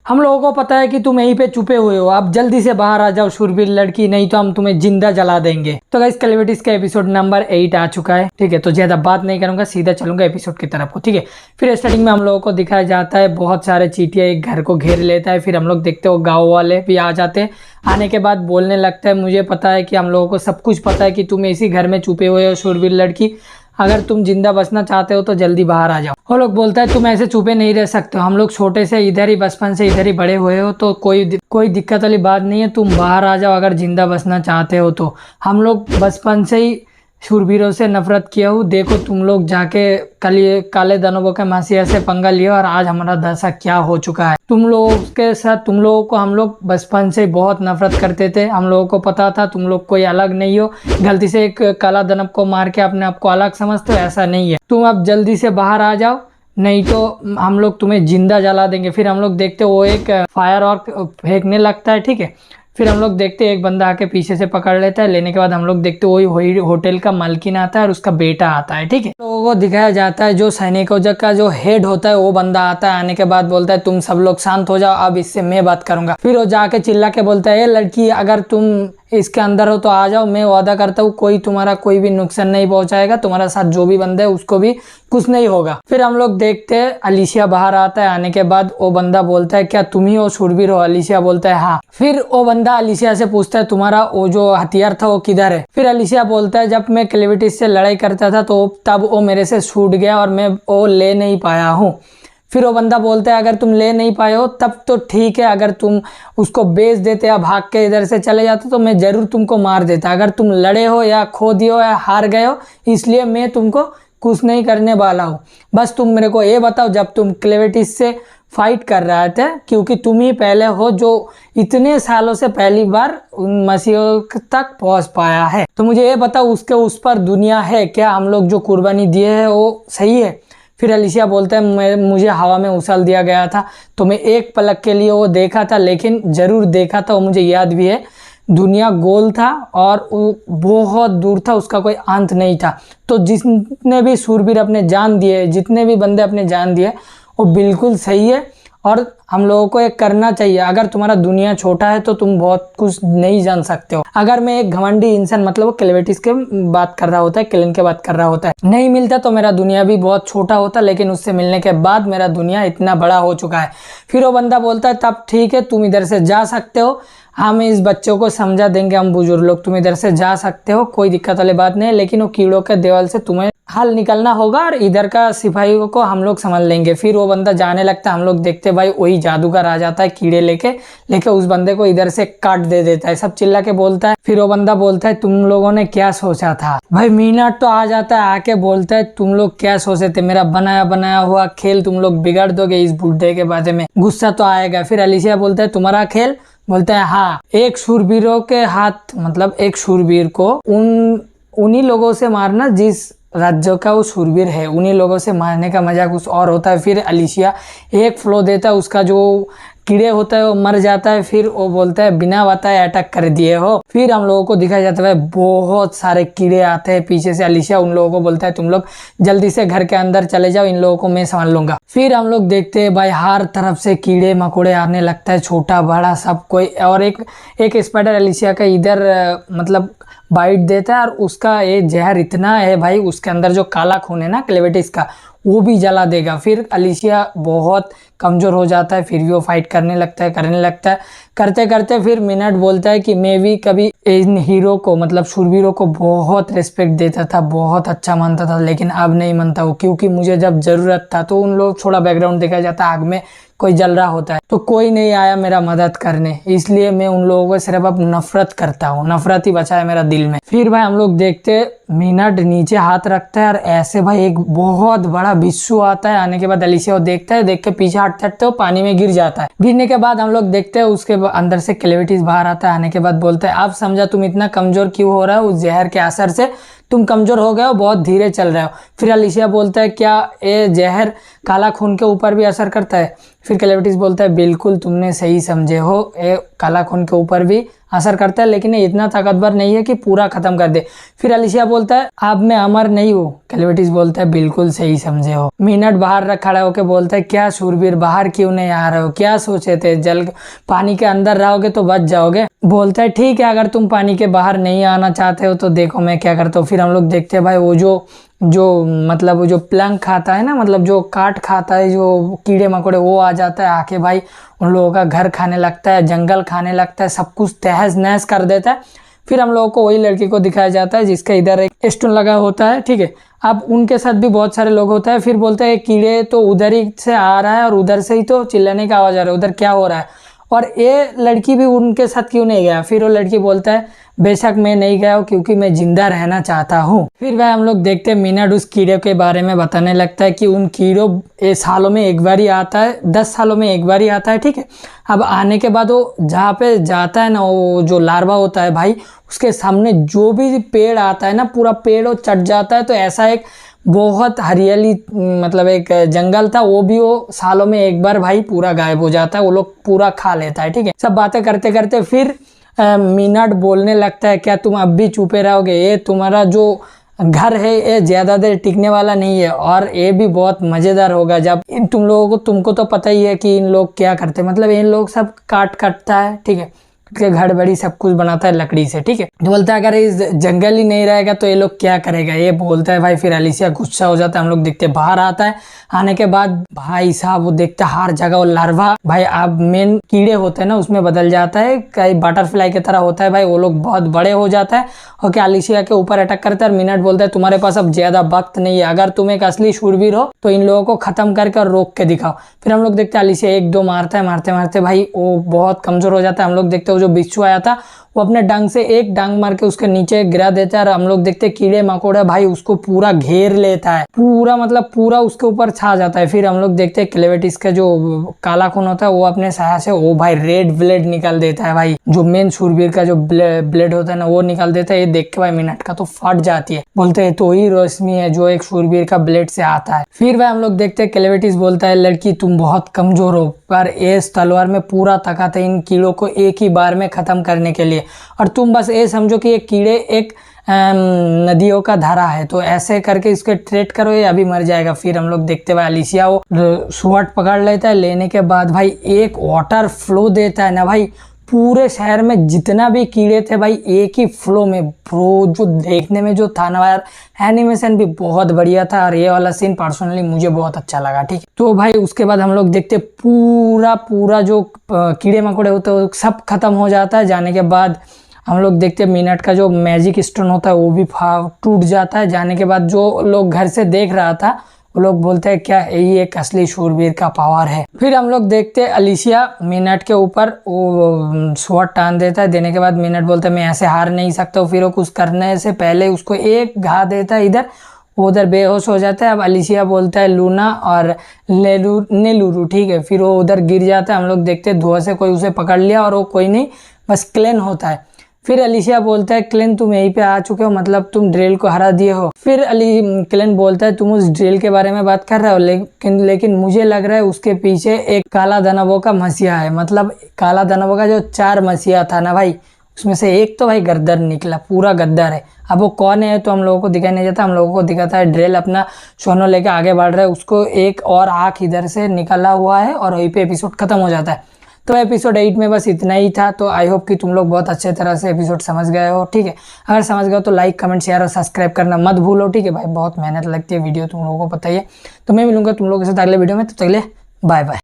हम लोगों को पता है कि तुम यहीं पे छुपे हुए हो, अब जल्दी से बाहर आ जाओ शूरवीर लड़की, नहीं तो हम तुम्हें जिंदा जला देंगे। तो गाइस कैलेविटिस का एपिसोड नंबर 8 आ चुका है। ठीक है, तो ज्यादा बात नहीं करूंगा, सीधा चलूंगा एपिसोड की तरफ को। ठीक है, फिर स्टार्टिंग में हम लोगों को दिखाया जाता है बहुत सारे चींटियां एक घर को घेर लेता है। फिर हम लोग देखते हो गाँव वाले भी आ जाते हैं। आने के बाद बोलने लगता है मुझे पता है कि हम लोगों को सब कुछ पता है कि तुम इसी घर में छुपे हुए हो शूरवीर लड़की, अगर तुम जिंदा बचना चाहते हो तो जल्दी बाहर आ जाओ। वो लोग बोलता है तुम ऐसे छुपे नहीं रह सकते हो, हम लोग छोटे से इधर ही बचपन से इधर ही बड़े हुए हो, तो कोई दिक्कत वाली बात नहीं है, तुम बाहर आ जाओ अगर जिंदा बचना चाहते हो तो। हम लोग बचपन से ही शूरवीरों से नफरत किया हूँ, देखो तुम लोग जाके कल ये काले दानवों के मासिया से पंगा लिया और आज हमारा दशा क्या हो चुका है। तुम लोगों के साथ तुम लोगों को हम लोग बचपन से बहुत नफरत करते थे, हम लोगों को पता था तुम लोग कोई अलग नहीं हो, गलती से एक काला दानव को मार के अपने आप को अलग समझते हो, ऐसा नहीं है। तुम अब जल्दी से बाहर आ जाओ नहीं तो हम लोग तुम्हें जिंदा जला देंगे। फिर हम लोग देखते वो एक फायर और फेंकने लगता है। ठीक है, फिर हम लोग देखते एक बंदा आके पीछे से पकड़ लेता है, लेने के बाद हम लोग देखते वही होटल का मालकिन आता है और उसका बेटा आता है। ठीक है, लोगों को दिखाया जाता है जो सैनिकों का जो हेड होता है वो बंदा आता है। आने के बाद बोलता है तुम सब लोग शांत हो जाओ, अब इससे मैं बात करूंगा। फिर वो जाके चिल्ला के बोलता है लड़की अगर तुम इसके अंदर हो तो आ जाओ, मैं वादा करता हूँ कोई तुम्हारा कोई भी नुकसान नहीं पहुंचाएगा, तुम्हारा साथ जो भी बंदा है उसको भी कुछ नहीं होगा। फिर हम लोग देखते हैं अलीशिया बाहर आता है। आने के बाद वो बंदा बोलता है क्या तुम ही हो शूरवीर हो? अलीशिया बोलता है हाँ। फिर वो बंदा अलीशिया से पूछता है तुम्हारा वो जो हथियार था वो किधर है? फिर अलीशिया बोलता है जब मैं कैलेविटिस से लड़ाई करता था तो तब वो मेरे से छूट गया और मैं वो ले नहीं पाया हूँ। फिर वो बंदा बोलता है अगर तुम ले नहीं पाए हो तब तो ठीक है, अगर तुम उसको बेच देते या भाग के इधर से चले जाते तो मैं जरूर तुमको मार देता। अगर तुम लड़े हो या खो दिए हो या हार गए हो इसलिए मैं तुमको कुछ नहीं करने वाला हूँ, बस तुम मेरे को ये बताओ जब तुम कैलेविटिस से फाइट कर रहे थे, क्योंकि तुम ही पहले हो जो इतने सालों से पहली बार उन मसीहों तक पहुंच पाया है, तो मुझे ये बताओ उसके उस पर दुनिया है क्या? हम लोग जो कुर्बानी दिए है वो सही है? फिर अलीशिया बोलता है मुझे हवा में उछाल दिया गया था तो मैं एक पलक के लिए वो देखा था, लेकिन जरूर देखा था, वो मुझे याद भी है। दुनिया गोल था और वो बहुत दूर था, उसका कोई अंत नहीं था। तो जितने भी शूरवीर अपने जान दिए, जितने भी बंदे अपने जान दिए वो बिल्कुल सही है और हम लोगों को ये करना चाहिए। अगर तुम्हारा दुनिया छोटा है तो तुम बहुत कुछ नहीं जान सकते हो। अगर मैं एक घमंडी इंसान, मतलब वो कैलेविटिस के बात कर रहा होता है, किलन के बात कर रहा होता है, नहीं मिलता तो मेरा दुनिया भी बहुत छोटा होता, लेकिन उससे मिलने के बाद मेरा दुनिया इतना बड़ा हो चुका है। फिर वो बंदा बोलता है तब ठीक है तुम इधर से जा सकते हो, हम इस बच्चों को समझा देंगे, हम बुजुर्ग लोग, तुम इधर से जा सकते हो, कोई दिक्कत वाली बात नहीं है, लेकिन वो कीड़ों के देवल से तुम्हें हल निकलना होगा और इधर का सिपाहियों को हम लोग समझ लेंगे। फिर वो बंदा जाने लगता है। हम लोग देखते भाई वही जादूगर आ जाता है कीड़े लेके उस बंदे को इधर से काट दे देता है। सब चिल्ला के बोलता है। फिर वो बंदा बोलता है तुम लोगों ने क्या सोचा था? भाई मीनाट तो आ जाता है, आके बोलता है तुम लोग क्या सोचे थे? मेरा बनाया हुआ खेल तुम लोग बिगाड़ दोगे इस बुढ़े के बारे में, गुस्सा तो आएगा। फिर अलीशिया बोलता है तुम्हारा खेल? बोलता है हाँ, एक शूरवीरों के हाथ, मतलब एक शूरवीर को उन्हीं लोगों से मारना जिस राज्य का वो शूरवीर है, उन्हीं लोगों से मारने का मजा कुछ और होता है। फिर अलीशिया एक फ्लो देता है, उसका जो कीड़े होता है वो मर जाता है। फिर वो बोलता है बिना बताए अटैक कर दिए हो। फिर हम लोगों को दिखाया जाता है बहुत सारे कीड़े आते हैं पीछे से। अलीशिया उन लोगों को बोलता है तुम लोग जल्दी से घर के अंदर चले जाओ, इन लोगों को मैं संभाल लूंगा। फिर हम लोग देखते हैं भाई हर तरफ से कीड़े मकोड़े आने लगता है, छोटा बड़ा सब कोई। और एक स्पाइडर अलीशिया का इधर मतलब बाइट देता है और उसका ये जहर इतना है भाई, उसके अंदर जो काला खून है ना कैलेविटिस का, वो भी जला देगा। फिर अलीशिया बहुत कमजोर हो जाता है, फिर भी वो फाइट करने लगता है। करते करते फिर मिनट बोलता है कि मैं भी कभी इन हीरो को, मतलब शूरवीरों को बहुत रिस्पेक्ट देता था, बहुत अच्छा मानता था, लेकिन अब नहीं मानता हूँ, क्योंकि मुझे जब जरूरत था तो उन लोग, थोड़ा बैकग्राउंड देखा जाता है, आग में कोई जल रहा होता है तो कोई नहीं आया मेरा मदद करने, इसलिए मैं उन लोगों को सिर्फ अब नफरत करता हूँ, नफरत ही बचा है मेरा दिल में। फिर भाई हम लोग देखते मिनट नीचे हाथ रखता है और ऐसे भाई एक बहुत बड़ा बिच्छू आता है। आने के बाद अलीशिया वो देखता है, देख के पीछे हटते वो पानी में गिर जाता है। गिरने के बाद हम लोग देखते हैं उसके अंदर से कैलेविटिस बाहर आता है। आने के बाद बोलता है अब समझा तुम इतना कमजोर क्यों हो रहा है उस जहर के असर से, तुम कमज़ोर हो गए हो, बहुत धीरे चल रहे हो। फिर अलीशिया बोलता है क्या ये जहर काला खून के ऊपर भी असर करता है? फिर क्लेविटिस बोलता है बिल्कुल तुमने सही समझे हो, ये काला खून के ऊपर भी असर करता है, लेकिन ये इतना ताकतवर नहीं है कि पूरा ख़त्म कर दे। फिर अलीशिया बोलता है अब मैं अमर नहीं हूँ। क्लेविटिस बोलता है बिल्कुल सही समझे हो। मीनट बाहर खड़ा होकर बोलता है क्या शूरवीर बाहर क्यों नहीं आ रहे हो, क्या सोचे थे जल पानी के अंदर रहोगे तो बच जाओगे? बोलता है ठीक है, अगर तुम पानी के बाहर नहीं आना चाहते हो तो देखो मैं क्या करता हूँ। फिर हम लोग देखते हैं भाई वो जो प्लंक खाता है ना, मतलब जो काट खाता है, जो कीड़े मकोड़े, वो आ जाता है, आके भाई उन लोगों का घर खाने लगता है, जंगल खाने लगता है, सब कुछ तहस नहस कर देता है। फिर हम लोगों को वही लड़की को दिखाया जाता है जिसका इधर एक स्टोन लगा होता है, ठीक है। अब उनके साथ भी बहुत सारे लोग होता है। फिर बोलता है कीड़े तो उधर ही से आ रहा है और उधर से ही तो चिल्लाने का आवाज आ रहा है, उधर क्या हो रहा है, और ये लड़की भी उनके साथ क्यों नहीं गया? फिर वो लड़की बोलता है बेशक मैं नहीं गया हूँ क्योंकि मैं जिंदा रहना चाहता हूँ। फिर वह हम लोग देखते हैं मीनट उस कीड़े के बारे में बताने लगता है कि उन कीड़ों सालों में एक बार ही आता है, 10 सालों में एक बार ही आता है, ठीक है। अब आने के बाद वो जहाँ पे जाता है ना, वो जो लार्वा होता है भाई, उसके सामने जो भी पेड़ आता है ना, पूरा पेड़ वो चढ़ जाता है। तो ऐसा एक बहुत हरियाली, मतलब एक जंगल था, वो भी वो सालों में एक बार भाई पूरा गायब हो जाता है, वो लोग पूरा खा लेता है, ठीक है। सब बातें करते करते फिर मीनट बोलने लगता है क्या तुम अब भी चुपे रहोगे? ये तुम्हारा जो घर है ये ज़्यादा देर टिकने वाला नहीं है, और ये भी बहुत मज़ेदार होगा जब इन तुमको तो पता ही है कि इन लोग क्या करते हैं, मतलब इन लोग सब काटता है, ठीक है, के घर बड़ी सब कुछ बनाता है लकड़ी से, ठीक है। तो बोलता है अगर इस जंगल ही नहीं रहेगा तो ये लोग क्या करेगा, ये बोलता है भाई। फिर अलीशिया गुस्सा हो जाता है। हम लोग देखते बाहर आता है, आने के बाद भाई साहब वो देखता है हर जगह वो लार्वा भाई, अब मेन कीड़े होते हैं ना उसमें बदल जाता है, कई बटरफ्लाई की तरह होता है भाई, वो लोग बहुत बड़े हो जाता है और क्या अलीशिया के ऊपर अटैक करता है। और मीनट बोलता है तुम्हारे पास अब ज्यादा वक्त नहीं है, अगर तुम एक असली शूरवीर हो तो इन लोगों को खत्म करके और रोक के दिखाओ। फिर हम लोग देखते हैं अलीशिया एक दो मारता है, मारते मारते भाई वो बहुत कमजोर हो जाता है। हम लोग देखते हैं जो बिच्छू आया था वो अपने डंग से एक डांग मार के उसके नीचे गिरा देता है, और हम लोग देखते हैं कीड़े मकोड़े भाई उसको पूरा घेर लेता है, पूरा मतलब पूरा उसके ऊपर छा जाता है। फिर हम लोग देखते हैं क्लेविटिस का जो काला खून होता है वो अपने साया से वो भाई रेड ब्लेड निकाल देता है भाई, जो मेन शूरवीर का जो ब्लेड होता है ना वो निकाल देता है। ये देख के भाई मीनट का तो फट जाती है, बोलते हैं तो ही रोशनी है जो एक शूरवीर का ब्लेड से आता है। फिर भाई हम लोग देखते हैं क्लेविटिस बोलता है लड़की तुम बहुत कमजोर हो, पर इस तलवार में पूरा ताकत है इन कीड़ों को एक ही बार में खत्म करने के लिए, और तुम बस ये समझो कि ये कीड़े एक नदियों का धारा है, तो ऐसे करके इसके ट्रेड करो, ये अभी मर जाएगा। फिर हम लोग देखते हुए अलीशिया वो स्वॉर्ड पकड़ लेता है, लेने के बाद भाई एक वाटर फ्लो देता है ना भाई, पूरे शहर में जितना भी कीड़े थे भाई एक ही फ्लो में ब्रो, जो देखने में जो था ना यार, एनिमेशन भी बहुत बढ़िया था, और ये वाला सीन पर्सनली मुझे बहुत अच्छा लगा, ठीक है। तो भाई उसके बाद हम लोग देखते पूरा जो कीड़े मकोड़े होते हैं सब खत्म हो जाता है। जाने के बाद हम लोग देखते हैं मीनट का जो मैजिक स्टोन होता है वो भी टूट जाता है। जाने के बाद जो लोग घर से देख रहा था वो लोग बोलते हैं क्या यही एक असली शूरवीर का पावर है। फिर हम लोग देखते हैं अलीशिया मीनट के ऊपर वो स्वॉर्ड टान देता है, देने के बाद मीनट बोलता है मैं ऐसे हार नहीं सकता। फिर वो कुछ करने से पहले उसको एक घा देता है इधर, वो उधर बेहोश हो जाता है। अब अलीशिया बोलता है लूना और नेलुरु, ठीक है। फिर वो उधर गिर जाता है। हम लोग देखते हैं धुआं से कोई उसे पकड़ लिया, और वो कोई नहीं बस क्लेन होता है। फिर अलीशिया बोलता है क्लेन तुम यहीं पे आ चुके हो, मतलब तुम ड्रेल को हरा दिए हो। फिर क्लेन बोलता है तुम उस ड्रेल के बारे में बात कर रहे हो, लेकिन मुझे लग रहा है उसके पीछे एक काला दानवों का मसीहा है। मतलब काला दानवों का जो 4 मसीहा था ना भाई, उसमें से एक तो भाई गद्दार निकला, पूरा गद्दार है। अब वो कौन है तो हम लोगों को दिखाई नहीं देता, हम लोगों को दिखाता है ड्रेल अपना सोनो लेके आगे बढ़ रहा है, उसको एक और आँख इधर से निकला हुआ है, और वहीं पे एपिसोड खत्म हो जाता है। तो एपिसोड 8 में बस इतना ही था। तो आई होप कि तुम लोग बहुत अच्छे तरह से एपिसोड समझ गए हो, ठीक है। अगर समझ गए हो तो लाइक कमेंट शेयर और सब्सक्राइब करना मत भूलो, ठीक है भाई। बहुत मेहनत लगती है वीडियो, तुम लोगों को पता ही है। तो मैं मिलूंगा तुम लोगों के साथ अगले वीडियो में, तो तक के लिए बाय बाय।